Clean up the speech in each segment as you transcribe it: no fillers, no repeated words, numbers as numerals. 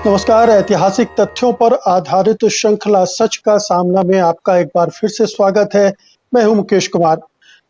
नमस्कार। ऐतिहासिक तथ्यों पर आधारित श्रृंखला सच का सामना में आपका एक बार फिर से स्वागत है। मैं हूं मुकेश कुमार।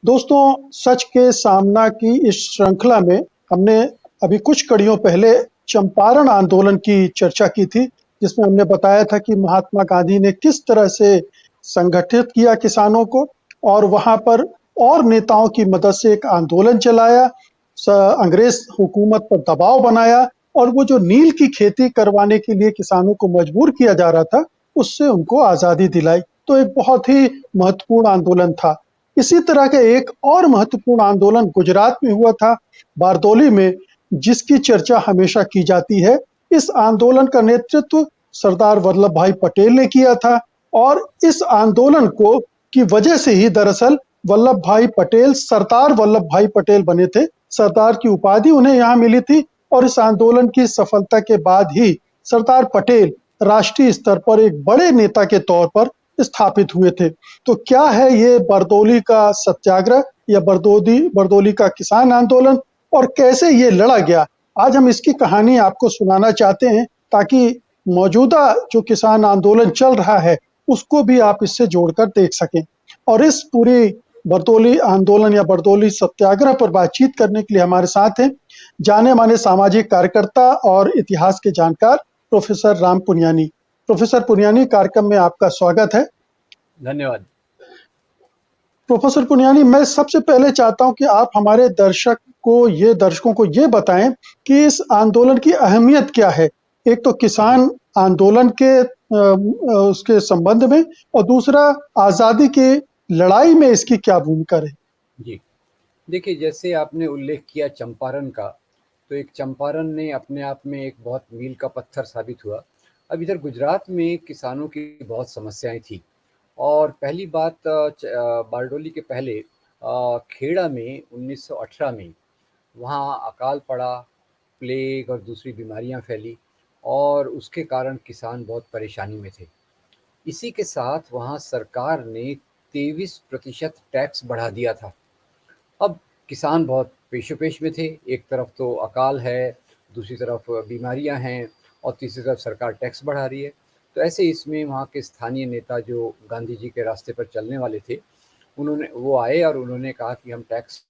दोस्तों, सच के सामना की इस श्रृंखला में हमने अभी कुछ कड़ियों पहले चंपारण आंदोलन की चर्चा की थी, जिसमें हमने बताया था कि महात्मा गांधी ने किस तरह से संगठित किया किसानों को और वहां पर और नेताओं की मदद से एक आंदोलन चलाया, अंग्रेज हुकूमत पर दबाव बनाया और वो जो नील की खेती करवाने के लिए किसानों को मजबूर किया जा रहा था, उससे उनको आजादी दिलाई। तो एक बहुत ही महत्वपूर्ण आंदोलन था। इसी तरह का एक और महत्वपूर्ण आंदोलन गुजरात में हुआ था, बारदोली में, जिसकी चर्चा हमेशा की जाती है। इस आंदोलन का नेतृत्व सरदार वल्लभ भाई पटेल ने किया था और इस आंदोलन को की वजह से ही दरअसल वल्लभ भाई पटेल सरदार वल्लभ भाई पटेल बने थे। सरदार की उपाधि उन्हें यहाँ मिली थी और इस आंदोलन की सफलता के बाद ही सरदार पटेल राष्ट्रीय स्तर पर एक बड़े नेता के तौर पर स्थापित हुए थे। तो क्या है ये बरदौली का सत्याग्रह या बरदौली का किसान आंदोलन और कैसे ये लड़ा गया? आज हम इसकी कहानी आपको सुनाना चाहते हैं, ताकि मौजूदा जो किसान आंदोलन चल रहा है उसको भी आप इससे जोड़कर देख सकें। और इस पूरी बरदौली आंदोलन या बरदौली सत्याग्रह पर बातचीत करने के लिए हमारे साथ हैं जाने माने सामाजिक कार्यकर्ता और इतिहास के जानकार प्रोफेसर राम पुनियानी। प्रोफेसर पुनियानी, कार्यक्रम में आपका स्वागत है। धन्यवाद। प्रोफेसर पुनियानी, मैं सबसे पहले चाहता हूं कि आप हमारे दर्शकों को ये बताएं कि इस आंदोलन की अहमियत क्या है। एक तो किसान आंदोलन के उसके संबंध में और दूसरा आजादी की लड़ाई में इसकी क्या भूमिका रही। जी देखिए, जैसे आपने उल्लेख किया चंपारण का, तो एक चंपारण ने अपने आप में एक बहुत मील का पत्थर साबित हुआ। अब इधर गुजरात में किसानों की बहुत समस्याएं थी और पहली बात बारडोली के पहले खेड़ा में 1918 में वहाँ अकाल पड़ा, प्लेग और दूसरी बीमारियां फैली और उसके कारण किसान बहुत परेशानी में थे। इसी के साथ वहाँ सरकार ने 23% टैक्स बढ़ा दिया था। अब किसान बहुत पेशोपेश में थे। एक तरफ तो अकाल है, दूसरी तरफ बीमारियां हैं और तीसरी तरफ सरकार टैक्स बढ़ा रही है। तो ऐसे इसमें वहाँ के स्थानीय नेता जो गांधी जी के रास्ते पर चलने वाले थे, वो आए और उन्होंने कहा कि हम टैक्स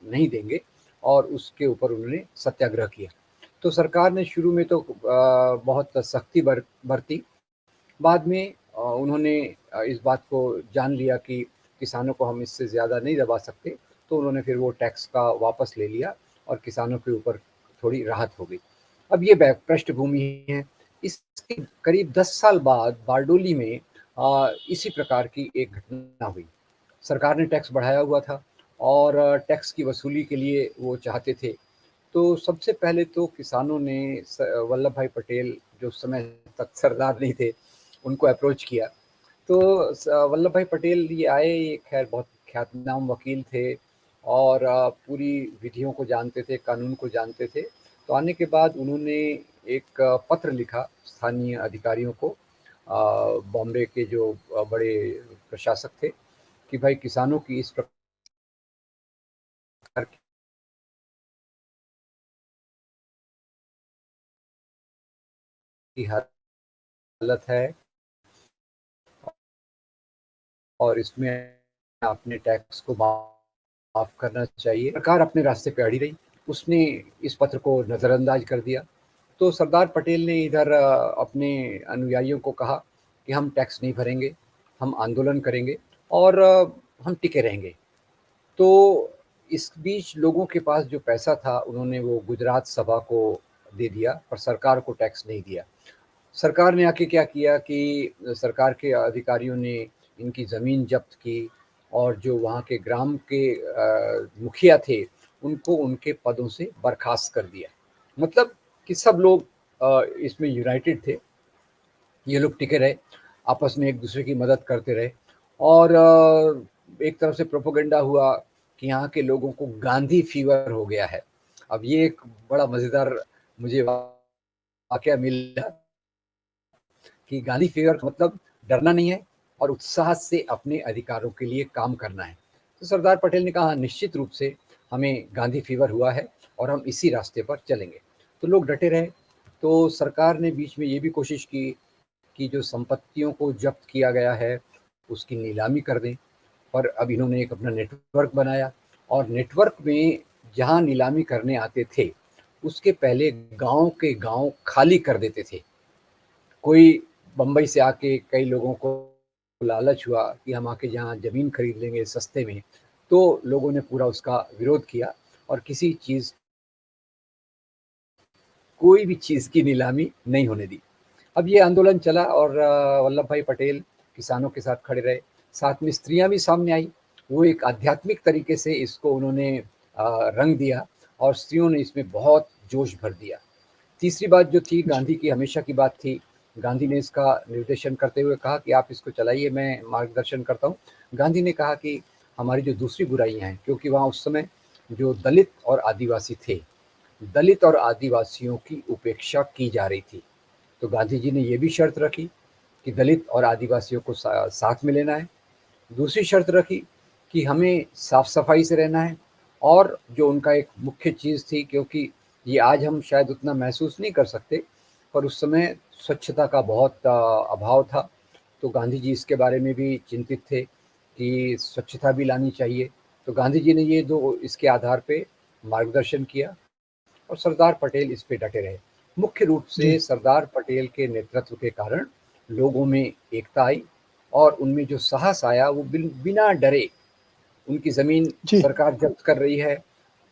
नहीं देंगे और उसके ऊपर उन्होंने सत्याग्रह किया। तो सरकार ने शुरू में तो बहुत सख्ती बरती। बाद में उन्होंने इस बात को जान लिया कि किसानों को हम इससे ज़्यादा नहीं दबा सकते, तो उन्होंने फिर वो टैक्स का वापस ले लिया और किसानों के ऊपर थोड़ी राहत हो गई। अब ये पृष्ठभूमि है। इसके करीब 10 साल बाद बारडोली में इसी प्रकार की एक घटना हुई। सरकार ने टैक्स बढ़ाया हुआ था और टैक्स की वसूली के लिए वो चाहते थे। तो सबसे पहले तो किसानों ने वल्लभ भाई पटेल, जो उस समय तक सरदार नहीं थे, उनको अप्रोच किया। तो वल्लभ भाई पटेल ये आए, ये खैर बहुत ख्यातनाम वकील थे और पूरी विधियों को जानते थे, कानून को जानते थे। तो आने के बाद उन्होंने एक पत्र लिखा स्थानीय अधिकारियों को, बॉम्बे के जो बड़े प्रशासक थे, कि भाई किसानों की इस प्रकार की हालत है और इसमें आपने टैक्स को माफ़ करना चाहिए। सरकार अपने रास्ते पे अड़ी रही, उसने इस पत्र को नज़रअंदाज कर दिया। तो सरदार पटेल ने इधर अपने अनुयायियों को कहा कि हम टैक्स नहीं भरेंगे, हम आंदोलन करेंगे और हम टिके रहेंगे। तो इस बीच लोगों के पास जो पैसा था, उन्होंने वो गुजरात सभा को दे दिया, पर सरकार को टैक्स नहीं दिया। सरकार ने आके क्या किया कि सरकार के अधिकारियों ने इनकी ज़मीन जब्त की और जो वहाँ के ग्राम के मुखिया थे, उनको उनके पदों से बर्खास्त कर दिया। मतलब कि सब लोग इसमें यूनाइटेड थे, ये लोग टिके रहे, आपस में एक दूसरे की मदद करते रहे और एक तरफ से प्रोपेगेंडा हुआ कि यहाँ के लोगों को गांधी फीवर हो गया है। अब ये एक बड़ा मज़ेदार मुझे वाकया मिला कि गांधी फीवर मतलब डरना नहीं है और उत्साह से अपने अधिकारों के लिए काम करना है। तो सरदार पटेल ने कहा, निश्चित रूप से हमें गांधी फीवर हुआ है और हम इसी रास्ते पर चलेंगे। तो लोग डटे रहे तो सरकार ने बीच में ये भी कोशिश की कि जो संपत्तियों को जब्त किया गया है, उसकी नीलामी कर दें। पर अब इन्होंने एक अपना नेटवर्क बनाया और नेटवर्क में जहाँ नीलामी करने आते थे, उसके पहले गाँव के गाँव खाली कर देते थे। कोई बम्बई से आके कई लोगों को लालच हुआ कि हम आके यहाँ ज़मीन खरीद लेंगे सस्ते में, तो लोगों ने पूरा उसका विरोध किया और किसी चीज़ कोई भी चीज़ की नीलामी नहीं होने दी। अब ये आंदोलन चला और वल्लभ भाई पटेल किसानों के साथ खड़े रहे, साथ में स्त्रियाँ भी सामने आई। वो एक आध्यात्मिक तरीके से इसको उन्होंने रंग दिया और स्त्रियों ने इसमें बहुत जोश भर दिया। तीसरी बात जो थी, जी, गांधी की हमेशा की बात थी। गांधी ने इसका निर्देशन करते हुए कहा कि आप इसको चलाइए, मैं मार्गदर्शन करता हूँ। गांधी ने कहा कि हमारी जो दूसरी बुराइयाँ हैं, क्योंकि वहाँ उस समय जो दलित और आदिवासी थे, दलित और आदिवासियों की उपेक्षा की जा रही थी। तो गांधी जी ने ये भी शर्त रखी कि दलित और आदिवासियों को साथ में लेना है। दूसरी शर्त रखी कि हमें साफ सफाई से रहना है और जो उनका एक मुख्य चीज़ थी, क्योंकि ये आज हम शायद उतना महसूस नहीं कर सकते, पर उस समय स्वच्छता का बहुत अभाव था। तो गांधी जी इसके बारे में भी चिंतित थे कि स्वच्छता भी लानी चाहिए। तो गांधी जी ने ये दो इसके आधार पे मार्गदर्शन किया और सरदार पटेल इस पे डटे रहे। मुख्य रूप से जी, सरदार पटेल के नेतृत्व के कारण लोगों में एकता आई और उनमें जो साहस आया, वो बिना डरे उनकी ज़मीन जी। सरकार जब्त कर रही है,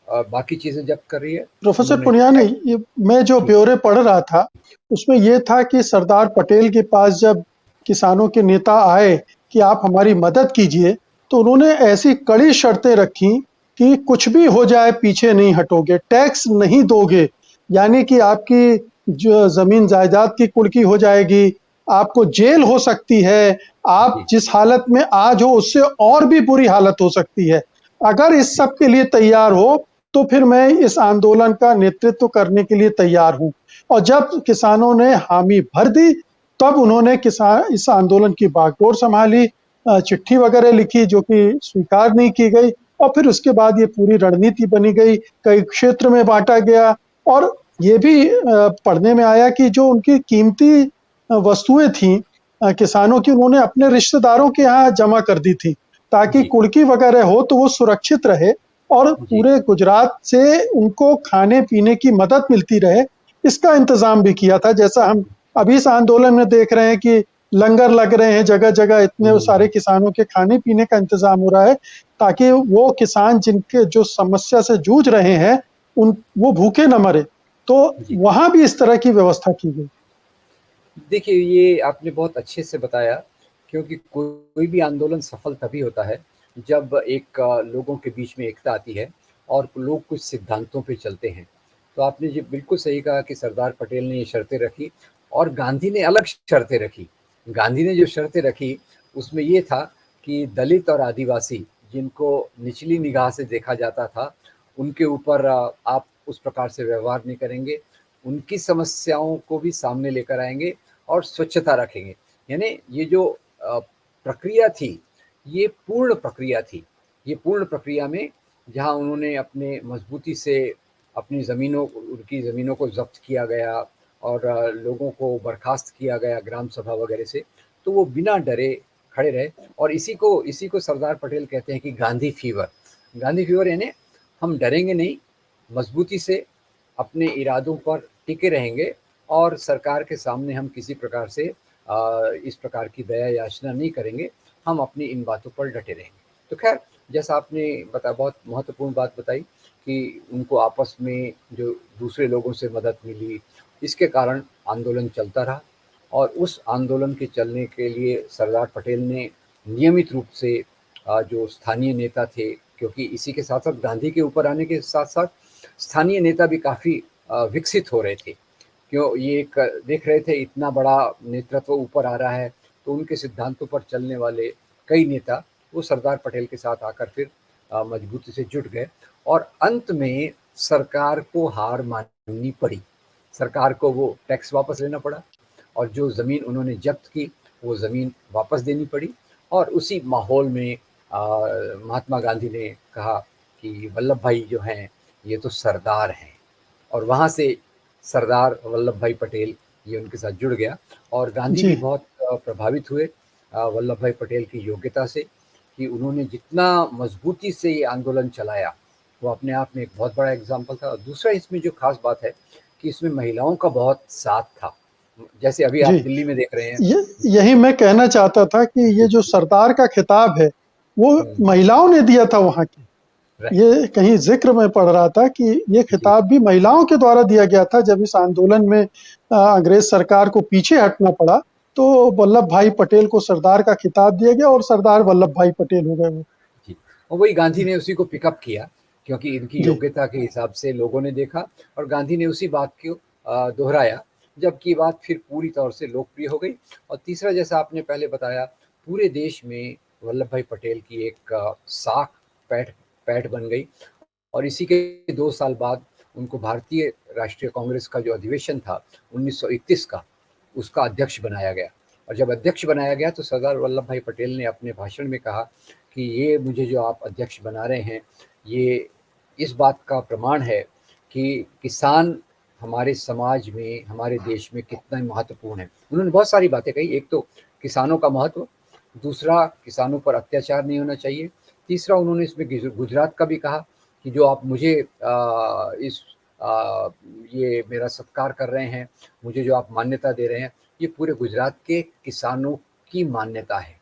बाकी चीज़ें जब्त कर रही है, प्रोफेसर उन्होंने पुनियानी, लड़ाई ये मैं जो की। ब्यौरे पढ़ रहा था, उसमें ये था कि सरदार पटेल के पास जब किसानों के नेता आए कि आप हमारी मदद कीजिए, तो उन्होंने ऐसी कड़ी शर्तें रखी कि कुछ भी हो जाए पीछे नहीं हटोगे, टैक्स नहीं दोगे, यानी कि आपकी जो ज़मीन जायदाद की कुर्की हो जाएगी, आपको जेल हो सकती है, आप जी, जिस हालत में आज हो उससे और भी बुरी हालत हो सकती है। अगर इस जी, सब के लिए तैयार हो तो फिर मैं इस आंदोलन का नेतृत्व करने के लिए तैयार हूँ। और जब किसानों ने हामी भर दी, तब उन्होंने किसान इस आंदोलन की बागडोर संभाली, चिट्ठी वगैरह लिखी जो कि स्वीकार नहीं की गई, और फिर उसके बाद ये पूरी रणनीति बनी गई, कई क्षेत्र में बांटा गया। और ये भी पढ़ने में आया कि जो उनकी कीमती वस्तुएं थीं किसानों की, उन्होंने अपने रिश्तेदारों के यहाँ जमा कर दी थी, ताकि जी, कुर्की वगैरह हो तो वो सुरक्षित रहे और जी, पूरे गुजरात से उनको खाने-पीने की मदद मिलती रहे, इसका इंतज़ाम भी किया था। जैसा हम अभी इस आंदोलन में देख रहे हैं कि लंगर लग रहे हैं जगह-जगह, इतने सारे हुँ, किसानों के खाने-पीने का इंतज़ाम हो रहा है, ताकि वो किसान जिनके जो समस्या से जूझ रहे हैं, उन वो भूखे न मरे। तो जी। वहाँ भी इस तरह की व्यवस्था की गई। देखिए, ये आपने बहुत अच्छे से बताया, क्योंकि कोई भी आंदोलन सफल तभी होता है जब एक लोगों के बीच में एकता आती है और लोग कुछ सिद्धांतों पे चलते हैं। तो आपने ये बिल्कुल सही कहा कि सरदार पटेल ने ये शर्तें रखी और गांधी ने अलग शर्तें रखी। गांधी ने जो शर्तें रखी, उसमें ये था कि दलित और आदिवासी, जिनको निचली निगाह से देखा जाता था, उनके ऊपर आप उस प्रकार से व्यवहार नहीं करेंगे, उनकी समस्याओं को भी सामने लेकर आएँगे और स्वच्छता रखेंगे। यानी ये जो प्रक्रिया थी, ये पूर्ण प्रक्रिया थी। ये पूर्ण प्रक्रिया में जहाँ उन्होंने अपने मज़बूती से अपनी ज़मीनों उनकी ज़मीनों को ज़ब्त किया गया और लोगों को बर्खास्त किया गया ग्राम सभा वगैरह से, तो वो बिना डरे खड़े रहे और इसी को सरदार पटेल कहते हैं कि गांधी फ़ीवर। गांधी फ़ीवर यानी हम डरेंगे नहीं, मज़बूती से अपने इरादों पर टिके रहेंगे और सरकार के सामने हम किसी प्रकार से इस प्रकार की दया याचना नहीं करेंगे, हम अपनी इन बातों पर डटे रहेंगे। तो खैर, जैसा आपने बहुत महत्वपूर्ण बात बताई कि उनको आपस में जो दूसरे लोगों से मदद मिली, इसके कारण आंदोलन चलता रहा और उस आंदोलन के चलने के लिए सरदार पटेल ने नियमित रूप से जो स्थानीय नेता थे, क्योंकि इसी के साथ-साथ गांधी के ऊपर आने के साथ-साथ स्थानीय नेता भी काफ़ी विकसित हो रहे थे। क्यों ये एक देख रहे थे इतना बड़ा नेतृत्व ऊपर आ रहा है, तो उनके सिद्धांतों पर चलने वाले कई नेता वो सरदार पटेल के साथ आकर फिर मजबूती से जुट गए और अंत में सरकार को हार माननी पड़ी। सरकार को वो टैक्स वापस लेना पड़ा और जो ज़मीन उन्होंने ज़ब्त की, वो ज़मीन वापस देनी पड़ी और उसी माहौल में महात्मा गांधी ने कहा कि वल्लभ भाई जो हैं, ये तो सरदार हैं और वहाँ से सरदार वल्लभ भाई पटेल ये उनके साथ जुड़ गया और गांधी जी। भी बहुत प्रभावित हुए वल्लभ भाई पटेल की योग्यता से कि उन्होंने जितना मजबूती से ये आंदोलन चलाया वो अपने आप में एक बहुत बड़ा एग्जाम्पल था। और दूसरा इसमें जो खास बात है कि इसमें महिलाओं का बहुत साथ था, जैसे अभी आप जी, दिल्ली में देख रहे हैं। यही मैं कहना चाहता था कि ये जो सरदार का खिताब है, वो महिलाओं ने दिया था वहाँ की। राइट, ये कहीं ज़िक्र में पढ़ रहा था कि ये जी, खिताब भी महिलाओं के द्वारा दिया गया था जब इस आंदोलन में अंग्रेज सरकार को पीछे हटना पड़ा, तो वल्लभ भाई पटेल को सरदार का खिताब दिया गया और सरदार वल्लभ भाई पटेल हो गए वो। जी। और वही गांधी ने उसी को पिकअप किया क्योंकि इनकी जी, योग्यता के हिसाब से लोगों ने देखा और गांधी ने उसी बात को दोहराया, जबकि बात फिर पूरी तौर से लोकप्रिय हो गई। और तीसरा, जैसा आपने पहले बताया, पूरे देश में वल्लभ भाई पटेल की एक साख पैठ पैठ बन गई और इसी के 2 साल बाद उनको भारतीय राष्ट्रीय कांग्रेस का जो अधिवेशन था 1931 का, उसका अध्यक्ष बनाया गया। और जब अध्यक्ष बनाया गया तो सरदार वल्लभ भाई पटेल ने अपने भाषण में कहा कि ये मुझे जो आप अध्यक्ष बना रहे हैं, ये इस बात का प्रमाण है कि किसान हमारे समाज में, हमारे देश में कितना महत्वपूर्ण है। उन्होंने बहुत सारी बातें कही, एक तो किसानों का महत्व, दूसरा किसानों पर अत्याचार नहीं होना चाहिए, तीसरा उन्होंने इसमें गुजरात का भी कहा कि जो आप मुझे ये मेरा सत्कार कर रहे हैं, मुझे जो आप मान्यता दे रहे हैं, ये पूरे गुजरात के किसानों की मान्यता है।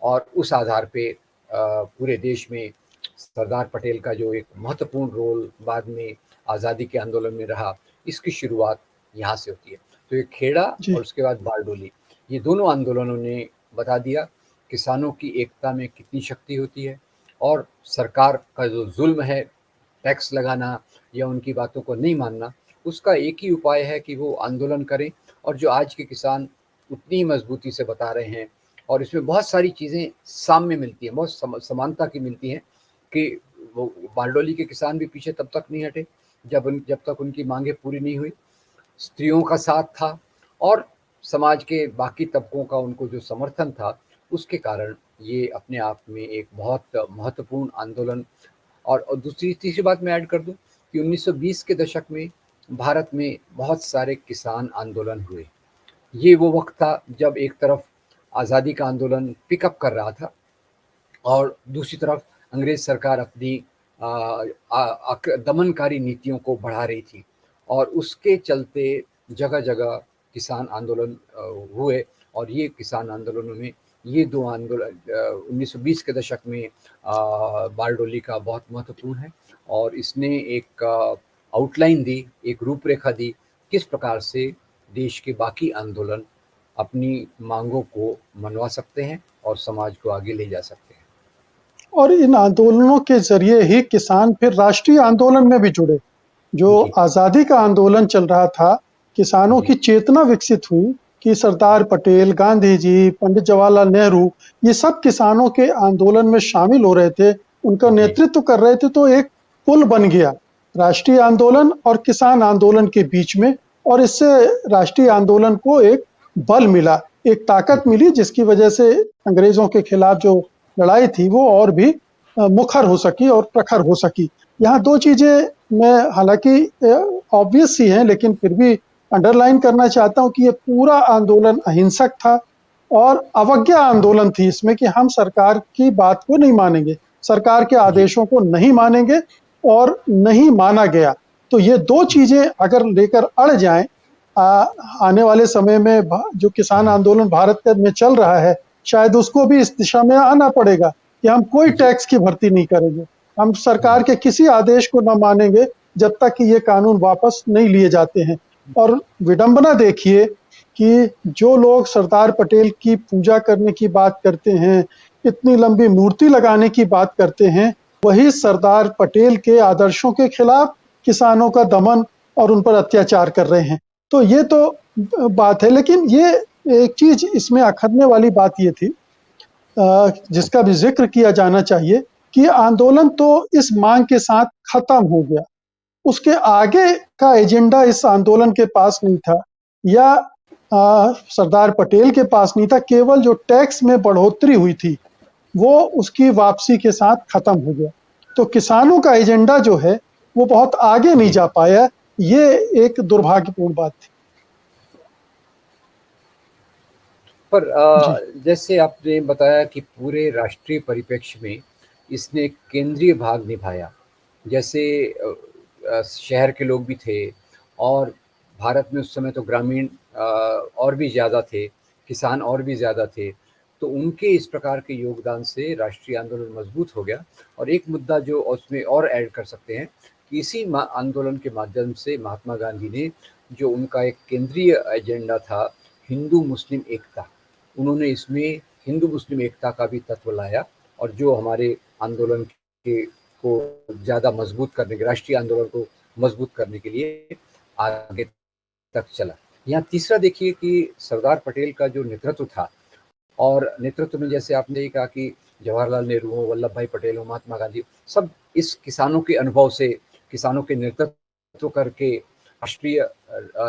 और उस आधार पे पूरे देश में सरदार पटेल का जो एक महत्वपूर्ण रोल बाद में आज़ादी के आंदोलन में रहा, इसकी शुरुआत यहाँ से होती है। तो ये खेड़ा जी, और उसके बाद बारडोली, ये दोनों आंदोलनों ने बता दिया किसानों की एकता में कितनी शक्ति होती है और सरकार का जो जुल्म है, टैक्स लगाना या उनकी बातों को नहीं मानना, उसका एक ही उपाय है कि वो आंदोलन करें। और जो आज के किसान उतनी मजबूती से बता रहे हैं और इसमें बहुत सारी चीज़ें साम्य मिलती हैं, बहुत समानता की मिलती हैं कि वो बारडोली के किसान भी पीछे तब तक नहीं हटे जब तक उनकी मांगें पूरी नहीं हुई। स्त्रियों का साथ था और समाज के बाकी तबकों का उनको जो समर्थन था, उसके कारण ये अपने आप में एक बहुत महत्वपूर्ण आंदोलन। और दूसरी तीसरी बात मैं ऐड कर दूं कि 1920 के दशक में भारत में बहुत सारे किसान आंदोलन हुए। ये वो वक्त था जब एक तरफ आज़ादी का आंदोलन पिकअप कर रहा था और दूसरी तरफ अंग्रेज सरकार अपनी दमनकारी नीतियों को बढ़ा रही थी और उसके चलते जगह जगह किसान आंदोलन हुए। और ये किसान आंदोलनों में ये दो आंदोलन 1920 के दशक में बारडोली का बहुत महत्वपूर्ण है और इसने एक आउटलाइन दी, एक रूपरेखा दी किस प्रकार से देश के बाकी आंदोलन अपनी मांगों को मनवा सकते हैं और समाज को आगे ले जा सकते हैं। और इन आंदोलनों के ज़रिए ही किसान फिर राष्ट्रीय आंदोलन में भी जुड़े। जो जी, आज़ादी का आंदोलन चल रहा था, किसानों जी, की चेतना विकसित हुई कि सरदार पटेल, गांधी जी, पंडित जवाहरलाल नेहरू, ये सब किसानों के आंदोलन में शामिल हो रहे थे, उनका जी, नेतृत्व कर रहे थे, तो एक पुल बन गया राष्ट्रीय आंदोलन और किसान आंदोलन के बीच में। और इससे राष्ट्रीय आंदोलन को एक बल मिला, एक ताकत मिली, जिसकी वजह से अंग्रेजों के खिलाफ जो लड़ाई थी वो और भी मुखर हो सकी और प्रखर हो सकी। यहाँ दो चीजें मैं, हालांकि ऑब्वियस सी हैं, लेकिन फिर भी अंडरलाइन करना चाहता हूँ कि ये पूरा आंदोलन अहिंसक था और अवज्ञा आंदोलन थी इसमें, कि हम सरकार की बात को नहीं मानेंगे, सरकार के जी, आदेशों को नहीं मानेंगे, और नहीं माना गया। तो ये दो चीजें अगर लेकर अड़ जाएं, आने वाले समय में जो किसान आंदोलन भारत में चल रहा है, शायद उसको भी इस दिशा में आना पड़ेगा कि हम कोई जी, टैक्स की भर्ती नहीं करेंगे, हम सरकार जी, के किसी आदेश को न मानेंगे जब तक कि ये कानून वापस नहीं लिए जाते हैं। और विडंबना देखिए कि जो लोग सरदार पटेल की पूजा करने की बात करते हैं, इतनी लंबी मूर्ति लगाने की बात करते हैं, वही सरदार पटेल के आदर्शों के खिलाफ किसानों का दमन और उन पर अत्याचार कर रहे हैं। तो ये तो बात है, लेकिन ये एक चीज इसमें अखरने वाली बात ये थी, जिसका भी जिक्र किया जाना चाहिए, कि आंदोलन तो इस मांग के साथ खत्म हो गया, उसके आगे का एजेंडा इस आंदोलन के पास नहीं था, या सरदार पटेल के पास नहीं था। केवल जो टैक्स में बढ़ोतरी हुई थी वो उसकी वापसी के साथ खत्म हो गया। तो किसानों का एजेंडा जो है वो बहुत आगे नहीं जी, जा पाया, ये एक दुर्भाग्यपूर्ण बात थी। पर जी, जैसे आपने बताया कि पूरे राष्ट्रीय परिप्रेक्ष्य में इसने एक केंद्रीय भाग निभाया। जैसे शहर के लोग भी थे और भारत में उस समय तो ग्रामीण और भी ज़्यादा थे, किसान और भी ज़्यादा थे। तो उनके इस प्रकार के योगदान से राष्ट्रीय आंदोलन मजबूत हो गया। और एक मुद्दा जो उसमें और ऐड कर सकते हैं कि इसी आंदोलन के माध्यम से महात्मा गांधी ने जो उनका एक केंद्रीय एजेंडा था, हिंदू मुस्लिम एकता, उन्होंने इसमें हिंदू मुस्लिम एकता का भी तत्व लाया और जो हमारे आंदोलन के को ज़्यादा मजबूत करने के, राष्ट्रीय आंदोलन को मजबूत करने के लिए आगे तक चला। यहाँ तीसरा देखिए कि सरदार पटेल का जो नेतृत्व था, और नेतृत्व में जैसे आपने ये कहा कि जवाहरलाल नेहरू हो, वल्लभ भाई पटेल हो, महात्मा गांधी, सब इस किसानों के अनुभव से, किसानों के नेतृत्व करके राष्ट्रीय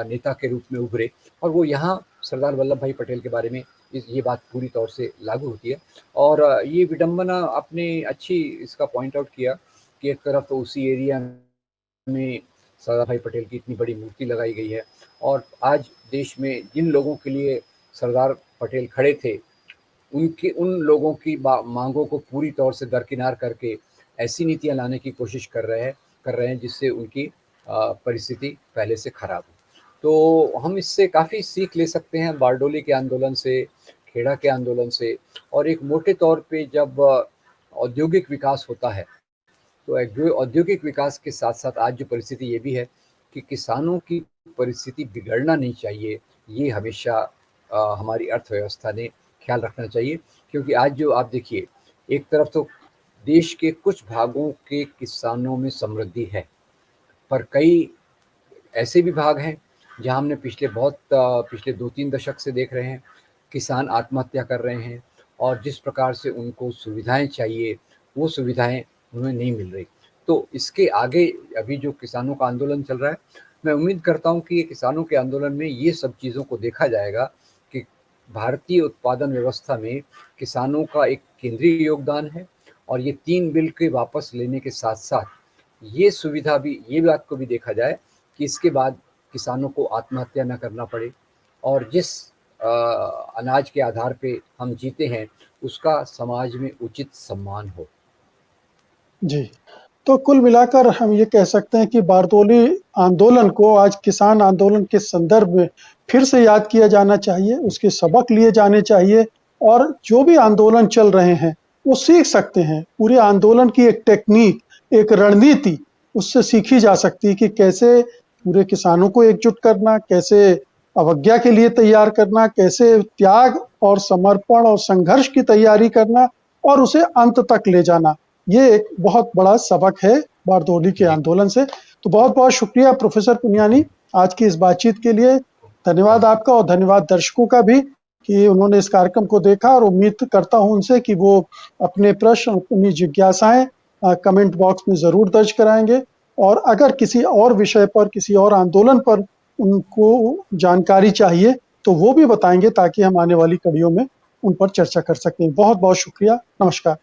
नेता के रूप में उभरे। और वो यहाँ सरदार वल्लभ भाई पटेल के बारे में ये बात पूरी तौर से लागू होती है। और ये विडंबना आपने अच्छी इसका पॉइंट आउट किया कि एक तरफ तो उसी एरिया में सरदार भाई पटेल की इतनी बड़ी मूर्ति लगाई गई है, और आज देश में जिन लोगों के लिए सरदार पटेल खड़े थे, उनके उन लोगों की मांगों को पूरी तौर से दरकिनार करके ऐसी नीतियां लाने की कोशिश कर रहे हैं जिससे उनकी परिस्थिति पहले से खराब हो। तो हम इससे काफ़ी सीख ले सकते हैं, बारडोली के आंदोलन से, खेड़ा के आंदोलन से। और एक मोटे तौर पे जब औद्योगिक विकास होता है, तो औद्योगिक विकास के साथ साथ आज जो परिस्थिति ये भी है कि किसानों की परिस्थिति बिगड़ना नहीं चाहिए। ये हमेशा हमारी अर्थव्यवस्था ने ख्याल रखना चाहिए, क्योंकि आज जो आप देखिए, एक तरफ तो देश के कुछ भागों के किसानों में समृद्धि है, पर कई ऐसे भी भाग हैं जहाँ हमने पिछले 2-3 दशक से देख रहे हैं, किसान आत्महत्या कर रहे हैं और जिस प्रकार से उनको सुविधाएं चाहिए, वो सुविधाएं उन्हें नहीं मिल रही। तो इसके आगे अभी जो किसानों का आंदोलन चल रहा है, मैं उम्मीद करता हूँ कि ये किसानों के आंदोलन में ये सब चीज़ों को देखा जाएगा कि भारतीय उत्पादन व्यवस्था में किसानों का एक केंद्रीय योगदान है। और ये 3 बिल के वापस लेने के साथ-साथ ये बात को भी देखा जाए कि इसके बाद किसानों को आत्महत्या न करना पड़े, और जिस अनाज के आधार पे हम जीते हैं, उसका समाज में उचित सम्मान हो। जी। तो कुल मिलाकर हम ये कह सकते हैं कि बारडोली आंदोलन को आज किसान आंदोलन के संदर्भ में फिर से याद किया जाना चाहिए, उसके सबक लिए जाने चाहिए और जो भी आंदोलन चल रहे हैं, वो सीख सकते हैं। पूरे आंदोलन की एक टेक्नीक, एक रणनीति उससे सीखी जा सकती है कि कैसे पूरे किसानों को एकजुट करना, कैसे अवज्ञा के लिए तैयार करना, कैसे त्याग और समर्पण और संघर्ष की तैयारी करना और उसे अंत तक ले जाना। ये एक बहुत बड़ा सबक है बारडोली के जी, आंदोलन से। तो बहुत-बहुत शुक्रिया प्रोफेसर पुनियानी आज की इस बातचीत के लिए। धन्यवाद आपका और धन्यवाद दर्शकों का भी कि उन्होंने इस कार्यक्रम को देखा और उम्मीद करता हूं उनसे कि वो अपने प्रश्न, अपनी जिज्ञासाएं कमेंट बॉक्स में ज़रूर दर्ज कराएंगे और अगर किसी और विषय पर, किसी और आंदोलन पर उनको जानकारी चाहिए, तो वो भी बताएंगे ताकि हम आने वाली कड़ियों में उन पर चर्चा कर सकें। बहुत-बहुत शुक्रिया। नमस्कार।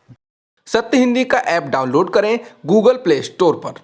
सत्य हिंदी का ऐप डाउनलोड करें गूगल प्ले स्टोर पर।